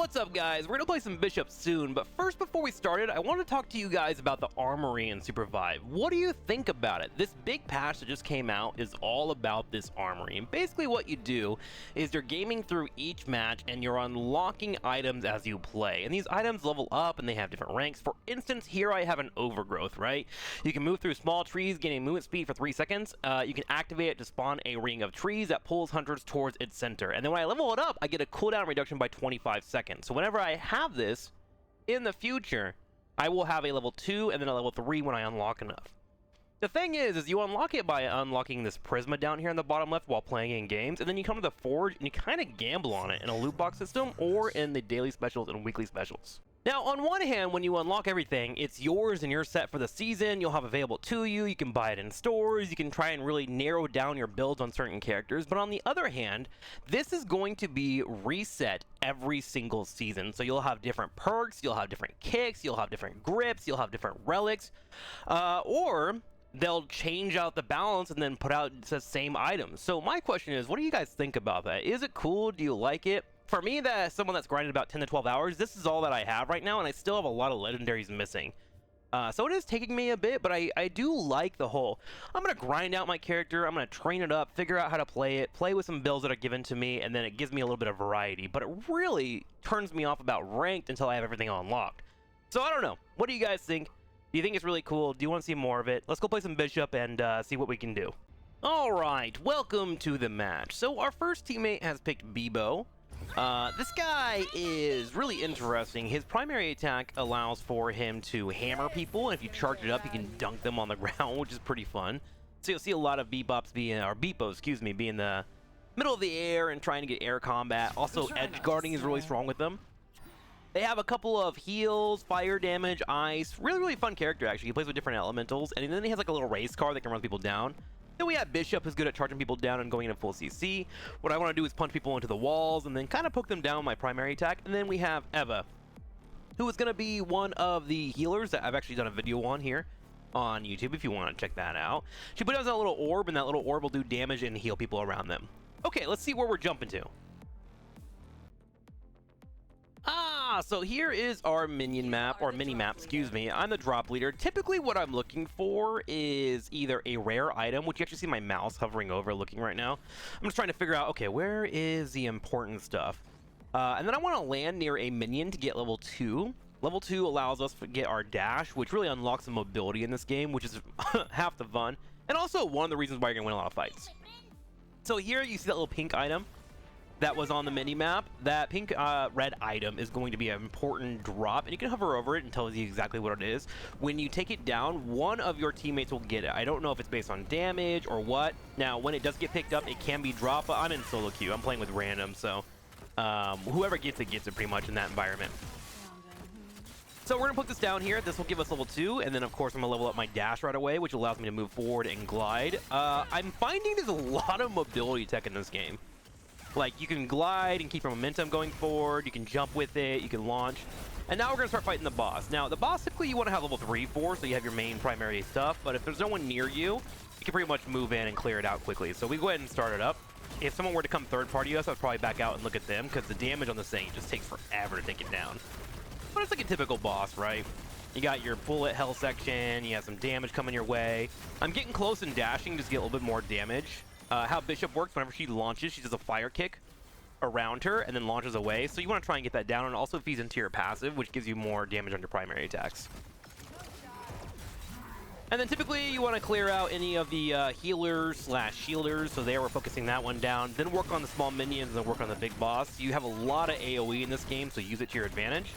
What's up, guys? We're gonna play some Bishop soon, but first, before we started, I want to talk to you guys about the Armory and Supervive. What do you think about it? This big patch that just came out is all about this Armory, and basically what you do is you're gaming through each match and you're unlocking items as you play, and these items level up and they have different ranks. For instance, here I have an Overgrowth, right? You can move through small trees, gaining movement speed for 3 seconds. You can activate it to spawn a ring of trees that pulls hunters towards its center, and then when I level it up, I get a cooldown reduction by 25 seconds. So whenever I have this in the future, I will have a level 2 and then a level 3 when I unlock enough. The thing is you unlock it by unlocking this Prisma down here in the bottom left while playing in games, and then you come to the Forge and you kind of gamble on it in a loot box system or in the daily specials and weekly specials. Now, on one hand, when you unlock everything, it's yours and you're set for the season. You'll have available to you. You can buy it in stores. You can try and really narrow down your builds on certain characters. But on the other hand, this is going to be reset every single season. So you'll have different perks, you'll have different kicks, you'll have different grips, you'll have different relics, or they'll change out the balance and then put out the same items. So my question is, what do you guys think about that? Is it cool? Do you like it? For me, that someone that's grinded about 10 to 12 hours, this is all that I have right now, and I still have a lot of legendaries missing. So it is taking me a bit, but I do like the whole, I'm going to grind out my character, I'm going to train it up, figure out how to play it, play with some builds that are given to me, and then it gives me a little bit of variety. But it really turns me off about ranked until I have everything unlocked. So I don't know. What do you guys think? Do you think it's really cool? Do you want to see more of it? Let's go play some Bishop and see what we can do. Alright, welcome to the match. So our first teammate has picked Bebo. This guy is really interesting. His primary attack allows for him to hammer people, and if you charge it up, you can dunk them on the ground, which is pretty fun. So you'll see a lot of Bebop's be in the middle of the air and trying to get air combat. Also, edge guarding is really strong with them. They have a couple of heals, fire damage, ice. Really fun character, actually. He plays with different elementals, and then he has like a little race car that can run people down. Then we have Bishop, who's good at charging people down and going into full CC. What I want to do is punch people into the walls and then kind of poke them down with my primary attack. And then we have Eva, who is going to be one of the healers that I've actually done a video on here on YouTube if you want to check that out. She puts out a little orb, and that little orb will do damage and heal people around them. Okay, let's see where we're jumping to. So here is our Minion Map, or Mini Map, excuse me. I'm the drop leader. Typically what I'm looking for is either a rare item, which you actually see my mouse hovering over looking right now. I'm just trying to figure out, okay, where is the important stuff? And then I want to land near a minion to get level 2. Level 2 allows us to get our dash, which really unlocks the mobility in this game, which is half the fun. And also one of the reasons why you're going to win a lot of fights. So here you see that little pink item that was on the mini map. That pink red item is going to be an important drop, and you can hover over it and tell you exactly what it is. When you take it down, one of your teammates will get it. I don't know if it's based on damage or what. Now, when it does get picked up, it can be dropped, but I'm in solo queue. I'm playing with random, so whoever gets it pretty much in that environment. So we're gonna put this down here. This will give us level 2, and then of course I'm gonna level up my dash right away, which allows me to move forward and glide. I'm finding there's a lot of mobility tech in this game. Like, you can glide and keep your momentum going forward, you can jump with it, you can launch. And now we're going to start fighting the boss. Now, the boss typically you want to have level 3 for, so you have your main primary stuff, but if there's no one near you, you can pretty much move in and clear it out quickly. So we go ahead and start it up. If someone were to come third party us, I'd probably back out and look at them, because the damage on this thing just takes forever to take it down. But it's like a typical boss, right? You got your bullet hell section, you have some damage coming your way. I'm getting close and dashing just to get a little bit more damage. How Bishop works, whenever she launches, she does a fire kick around her and then launches away. So you want to try and get that down, and it also feeds into your passive, which gives you more damage on your primary attacks. And then typically you want to clear out any of the healers/shielders, so there we're focusing that one down. Then work on the small minions and then work on the big boss. You have a lot of AoE in this game, so use it to your advantage.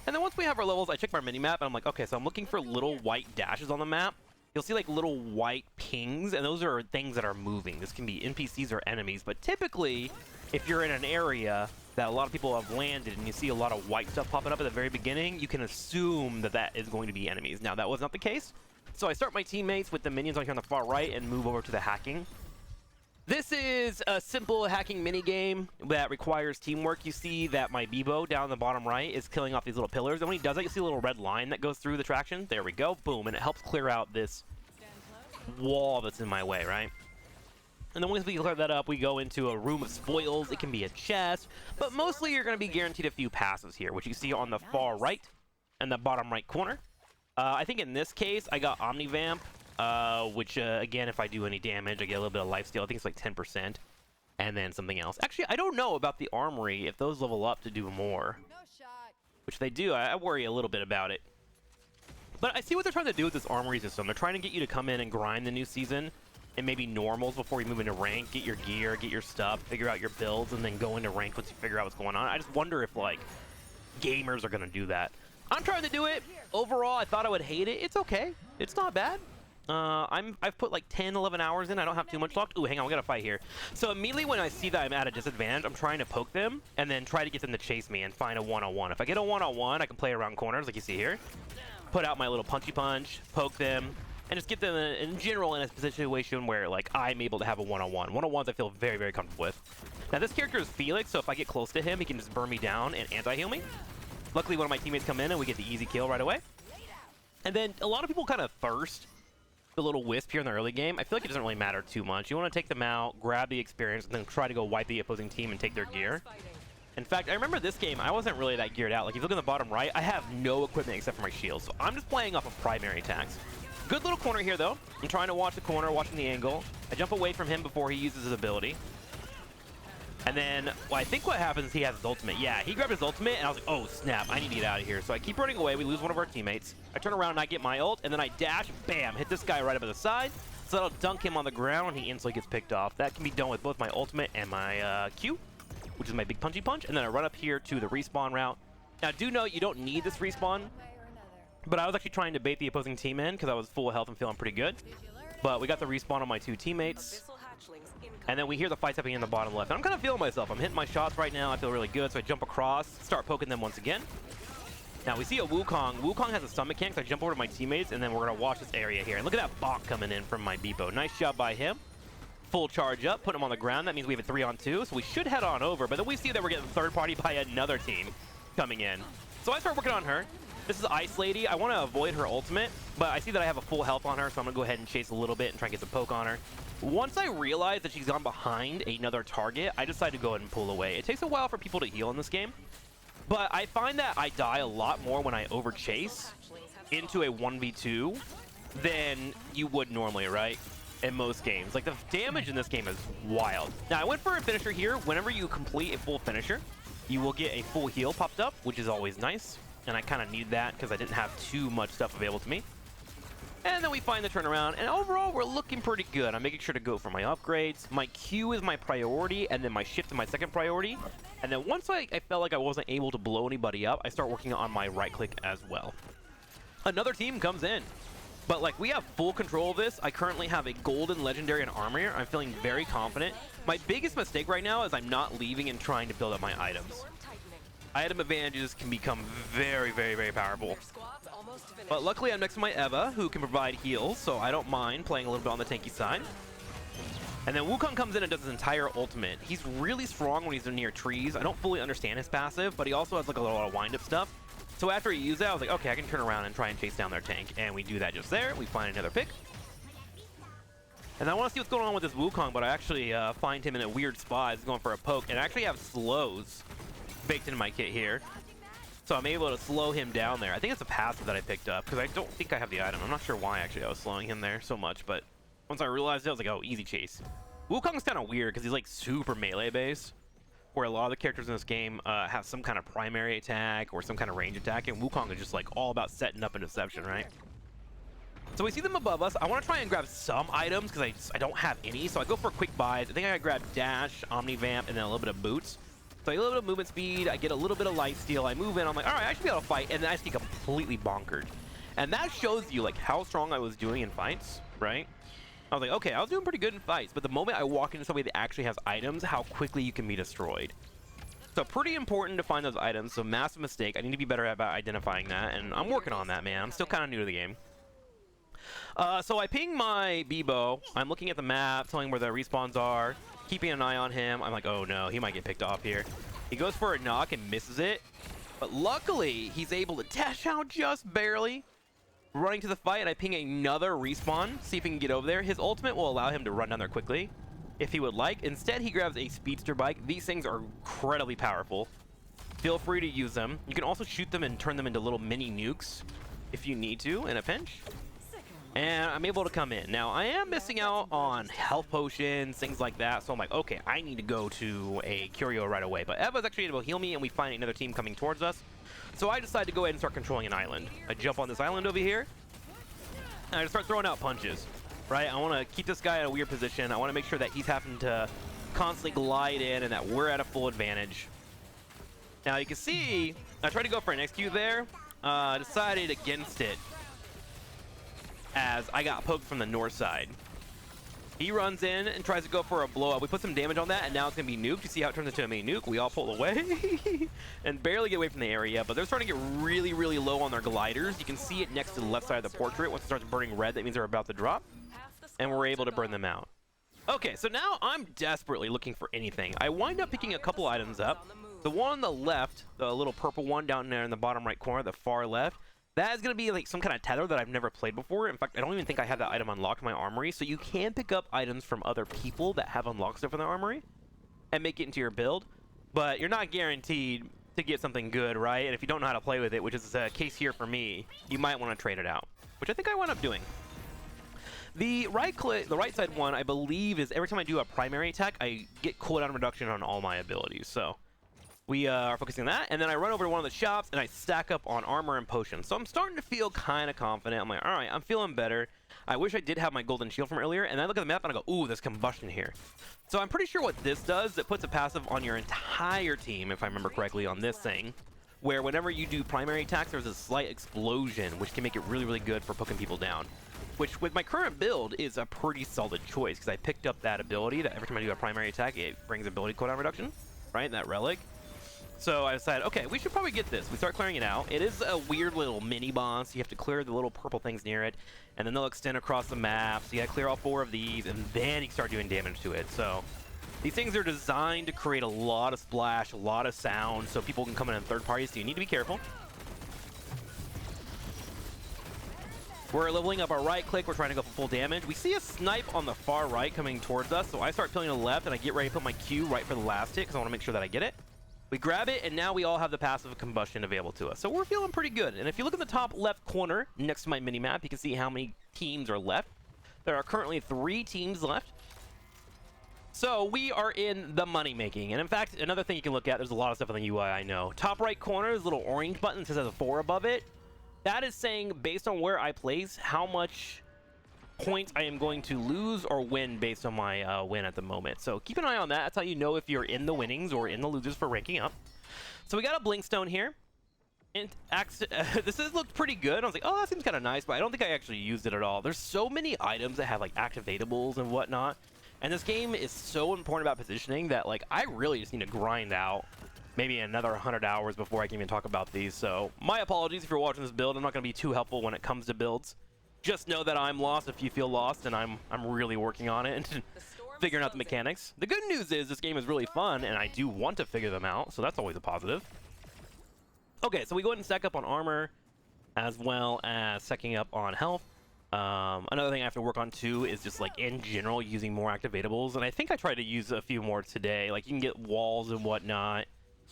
And then once we have our levels, I check my mini-map, and I'm like, okay, so I'm looking for little white dashes on the map. You'll see like little white pings, and those are things that are moving. This can be NPCs or enemies, but typically, if you're in an area that a lot of people have landed and you see a lot of white stuff popping up at the very beginning, you can assume that that is going to be enemies. Now, that was not the case, so I start my teammates with the minions on here on the far right and move over to the hacking. This is a simple hacking minigame that requires teamwork. You see that my Bebo down in the bottom right is killing off these little pillars, and when he does that, you see a little red line that goes through the traction. There we go, boom, and it helps clear out this wall that's in my way, right? And then once we clear that up, we go into a room of spoils. It can be a chest, but mostly you're going to be guaranteed a few passes here, which you see on the far right and the bottom right corner. I think in this case, I got Omnivamp, which, again, if I do any damage, I get a little bit of lifesteal. I think it's like 10%. And then something else. Actually, I don't know about the Armory, if those level up to do more. Which they do. I worry a little bit about it. But I see what they're trying to do with this Armory system. They're trying to get you to come in and grind the new season and maybe normals before you move into rank, get your gear, get your stuff, figure out your builds, and then go into rank once you figure out what's going on. I just wonder if, like, gamers are going to do that. I'm trying to do it. Overall, I thought I would hate it. It's okay. It's not bad. I've put like 10, 11 hours in. I don't have too much locked. Ooh, hang on, we got to fight here. So immediately when I see that I'm at a disadvantage, I'm trying to poke them and then try to get them to chase me and find a one-on-one. If I get a one-on-one, I can play around corners like you see here. Put out my little punchy punch, poke them, and just get them in general in a situation where like I'm able to have a one-on-one. One-on-ones I feel very, very comfortable with. Now this character is Felix, so if I get close to him, he can just burn me down and anti-heal me. Luckily, one of my teammates come in and we get the easy kill right away. And then a lot of people kind of thirst the little wisp here in the early game. I feel like it doesn't really matter too much. You want to take them out, grab the experience, and then try to go wipe the opposing team and take their gear. In fact, I remember this game, I wasn't really that geared out. Like, if you look in the bottom right, I have no equipment except for my shield. So I'm just playing off of primary attacks. Good little corner here, though. I'm trying to watch the corner, watching the angle. I jump away from him before he uses his ability. And then, well, I think what happens is he has his ultimate. Yeah, he grabbed his ultimate, and I was like, oh, snap, I need to get out of here. So I keep running away. We lose one of our teammates. I turn around, and I get my ult, and then I dash, bam, hit this guy right up at the side. So that'll dunk him on the ground, and he instantly gets picked off. That can be done with both my ultimate and my Q, which is my big punchy punch. And then I run up here to the respawn route. Now, do note you don't need this respawn, but I was actually trying to bait the opposing team in because I was full health and feeling pretty good. But we got the respawn on my two teammates. And then we hear the fights happening in the bottom left. And I'm kind of feeling myself. I'm hitting my shots right now. I feel really good. So I jump across, start poking them once again. Now we see a Wukong. Wukong has a stun mechanic, so I jump over to my teammates, and then we're going to watch this area here. And look at that bonk coming in from my Beepo. Nice job by him. Full charge up, put him on the ground. That means we have a 3-on-2, so we should head on over. But then we see that we're getting third party by another team coming in. So I start working on her. This is Ice Lady. I want to avoid her ultimate, but I see that I have a full health on her, so I'm going to go ahead and chase a little bit and try and get some poke on her. Once I realize that she's gone behind another target, I decide to go ahead and pull away. It takes a while for people to heal in this game, but I find that I die a lot more when I over-chase into a 1v2 than you would normally, right? In most games. Like, the damage in this game is wild. Now, I went for a finisher here. Whenever you complete a full finisher, you will get a full heal popped up, which is always nice. And I kind of need that because I didn't have too much stuff available to me. And then we find the turnaround, and overall, we're looking pretty good. I'm making sure to go for my upgrades. My Q is my priority, and then my shift is my second priority. And then once I felt like I wasn't able to blow anybody up, I start working on my right click as well. Another team comes in. But, like, we have full control of this. I currently have a golden legendary and armor. I'm feeling very confident. My biggest mistake right now is I'm not leaving and trying to build up my items. Item advantages can become very, very, very powerful. But luckily I'm next to my Eva, who can provide heals, so I don't mind playing a little bit on the tanky side. And then Wukong comes in and does his entire ultimate. He's really strong when he's near trees. I don't fully understand his passive, but he also has like a lot of wind-up stuff. So after he used that, I was like, okay, I can turn around and try and chase down their tank. And we do that just there. We find another pick. And I want to see what's going on with this Wukong, but I actually find him in a weird spot. He's going for a poke, and I actually have slows baked into my kit here. So I'm able to slow him down there. I think it's a passive that I picked up, because I don't think I have the item. I'm not sure why, actually, I was slowing him there so much, but once I realized it, I was like, oh, easy chase. Wukong's kind of weird, because he's like super melee-based, where a lot of the characters in this game have some kind of primary attack or some kind of range attack, and Wukong is just like all about setting up a deception, right? So we see them above us. I want to try and grab some items, because I don't have any, so I go for quick buys. I think I grab Dash, Omnivamp, and then a little bit of Boots. So I get a little bit of movement speed, I get a little bit of lifesteal, I move in, I'm like, all right, I should be able to fight, and then I just get completely bonkered. And that shows you like how strong I was doing in fights, right? I was like, okay, I was doing pretty good in fights, but the moment I walk into somebody that actually has items, how quickly you can be destroyed. So pretty important to find those items, so massive mistake. I need to be better about identifying that, and I'm working on that, man. I'm still kind of new to the game. So I ping my Bebo. I'm looking at the map, telling where the respawns are, keeping an eye on him. I'm like, oh no, he might get picked off here. He goes for a knock and misses it. But luckily, he's able to dash out just barely. Running to the fight, and I ping another respawn, see if he can get over there. His ultimate will allow him to run down there quickly. if he would like. Instead, he grabs a speedster bike. These things are incredibly powerful. Feel free to use them. You can also shoot them and turn them into little mini nukes if you need to in a pinch. And I'm able to come in. Now, I am missing out on health potions, things like that. So I'm like, okay, I need to go to a Curio right away. But Eva's actually able to heal me, and we find another team coming towards us. So I decide to go ahead and start controlling an island. I jump on this island over here, and I just start throwing out punches, right? I want to keep this guy in a weird position. I want to make sure that he's having to constantly glide in and that we're at a full advantage. Now, you can see, I tried to go for an execute there. Decided against it, as I got poked from the north side. He runs in and tries to go for a blow up. We put some damage on that, and now it's going to be nuked. You see how it turns into a main nuke? We all pull away and barely get away from the area, but they're starting to get really, really low on their gliders. You can see it next to the left side of the portrait. Once it starts burning red, that means they're about to drop, and we're able to burn them out. Okay, so now I'm desperately looking for anything. I wind up picking a couple items up. The one on the left, the little purple one down there in the bottom right corner, the far left, that is going to be like some kind of tether that I've never played before. In fact, I don't even think I have that item unlocked in my armory. So you can pick up items from other people that have unlocked stuff in their armory and make it into your build. But you're not guaranteed to get something good, right? And if you don't know how to play with it, which is the case here for me, you might want to trade it out, which I think I wound up doing. The right side one, I believe, is every time I do a primary attack, I get cooldown reduction on all my abilities. So we are focusing on that, and then I run over to one of the shops, and I stack up on armor and potions. So I'm starting to feel kind of confident. I'm like, all right, I'm feeling better. I wish I did have my golden shield from earlier, and I look at the map, and I go, ooh, there's combustion here. So I'm pretty sure what this does, it puts a passive on your entire team, if I remember correctly, on this thing, where whenever you do primary attacks, there's a slight explosion, which can make it really, really good for poking people down. Which, with my current build, is a pretty solid choice, because I picked up that ability that every time I do a primary attack, it brings ability cooldown reduction, right, that relic. So I decided, okay, we should probably get this. We start clearing it out. It is a weird little mini boss. You have to clear the little purple things near it, and then they'll extend across the map. So you gotta clear all 4 of these, and then you can start doing damage to it. So these things are designed to create a lot of splash, a lot of sound, so people can come in third parties, so you need to be careful. We're leveling up our right click. We're trying to go for full damage. We see a snipe on the far right coming towards us, so I start peeling to the left, and I get ready to put my Q right for the last hit, because I want to make sure that I get it. We grab it, and now we all have the passive combustion available to us. So we're feeling pretty good. And if you look in the top left corner next to my mini map, you can see how many teams are left. There are currently 3 teams left. So we are in the money making. And in fact, another thing you can look at, there's a lot of stuff on the UI I know. Top right corner is a little orange button that says a 4 above it. That is saying, based on where I place, how much points I am going to lose or win based on my win at the moment. So keep an eye on that. That's how you know if you're in the winnings or in the losers for ranking up. So we got a Blinkstone here. This has looked pretty good. I was like, oh, that seems kind of nice, but I don't think I actually used it at all. There's so many items that have like activatables and whatnot. And this game is so important about positioning that like I really just need to grind out maybe another 100 hours before I can even talk about these. So my apologies if you're watching this build. I'm not going to be too helpful when it comes to builds. Just know that I'm lost if you feel lost, and I'm really working on it and figuring out the mechanics. The good news is this game is really fun, and I do want to figure them out, so that's always a positive. Okay, so we go ahead and stack up on armor, as well as stacking up on health. Another thing I have to work on, too, is just, like, in general, using more activatables, and I think I tried to use a few more today. Like, you can get walls and whatnot,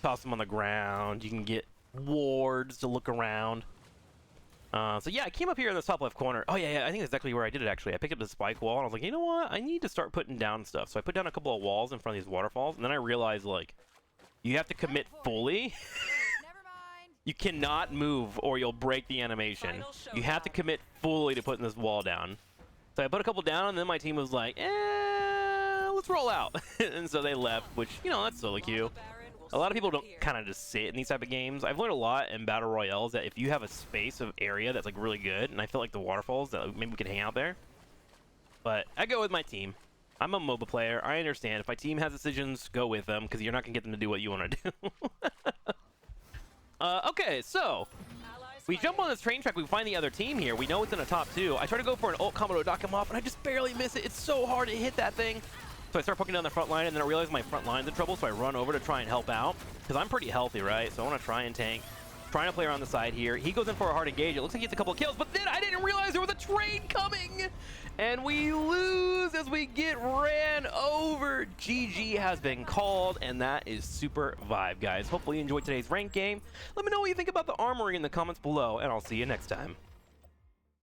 toss them on the ground. You can get wards to look around. So yeah, I came up here in the top left corner. Oh yeah, I think that's exactly where I did it actually. I picked up the spike wall and I was like, you know what? I need to start putting down stuff. So I put down a couple of walls in front of these waterfalls, and then I realized like, you have to commit fully. You cannot move or you'll break the animation. You have to commit fully to putting this wall down. So I put a couple down, and then my team was like, let's roll out. And so they left, which, you know, that's solo queue. A lot of people don't kind of just sit in these type of games. I've learned a lot in battle royales that if you have a space of area that's like really good, and I feel like the waterfalls, that maybe we could hang out there. But I go with my team. I'm a MOBA player. I understand if my team has decisions, go with them, because you're not gonna get them to do what you want to do. Okay, so we jump on this train track. We find the other team here. We know it's in the top 2. I try to go for an ult combo to knock him off, and I just barely miss it. It's so hard to hit that thing. So I start poking down the front line, and then I realize my front line's in trouble, so I run over to try and help out. Because I'm pretty healthy, right? So I want to try and tank. Trying to play around the side here. He goes in for a hard engage. It looks like he gets a couple of kills, but then I didn't didn't realize there was a train coming. And we lose as we get ran over. GG has been called, and that is Supervive, guys. Hopefully you enjoyed today's ranked game. Let me know what you think about the Armory in the comments below, and I'll see you next time.